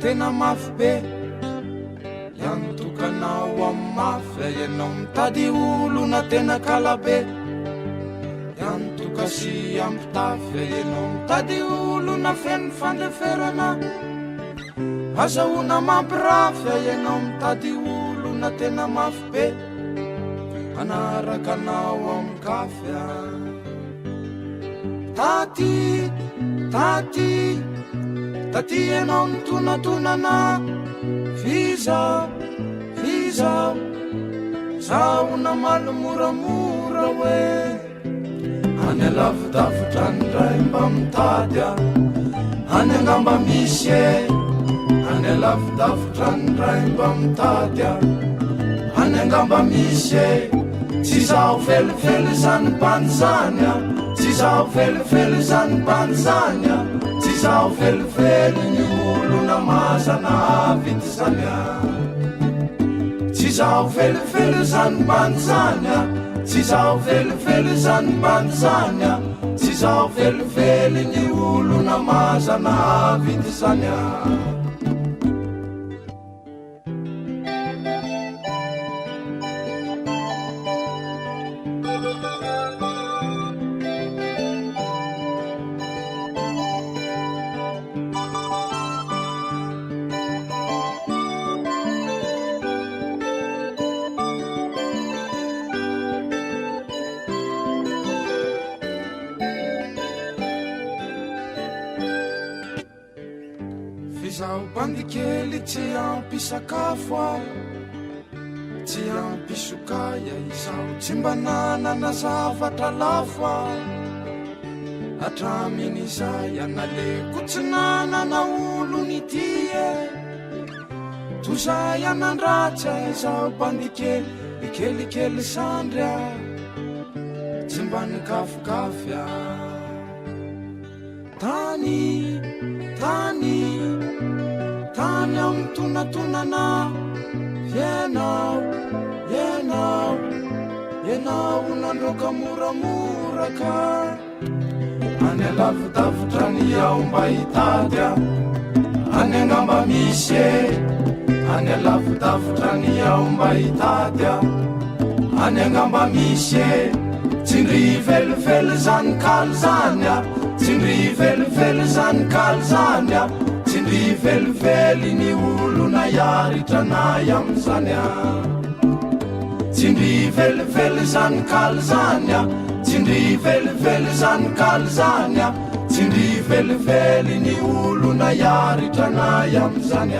Tena mafy be iantokanao amin'ny mafy ianao mitady olona tena kalabe iantoka sy ampitafy ianao mitady olona feno fandeferana azahoana mampirafy ianao mitady olona tena mafy be anarakanao amin'ny kafy taty ianao mitonantonana fizao zahona malimoramora hoe any alavidavitra ndray mba mitady any angamba misy any alavidavitra ndray mba mitady any angamba misy tsy zaho felifely zany bany zany tsy zaho felifely zany bany zany tsy zaho felifely ny olona mazana avity zany tsy zaho felifely zany bany zany tsy zaho felifely zany bany zany tsy zaho felifely ny olona mazana avity zany Fizaho bandikely tsy ampy sakafo tsy ampy sokaya izaho tsy mba nanana zavatra lafo atramin'izay analeko tsy nanana olony tie tozay anandratsy izaho bandikely kelikely sandry tsy mba nikafokafy tany amin'ny tonatonana ianao nandroka moramoraka any alavidavitra ny ao mba hitady any angamba misy any alavidavitra ny ao mba hitady any angamba misy tsindry felifely zany kaly zany tsindry felifely zany kaly zany tsindry felifely ny olona iaritranay am'izany tsindry felifely zany kaly zany tsindry felifely zany kaly zany tsindry felifely ny olona iaritranay am'izany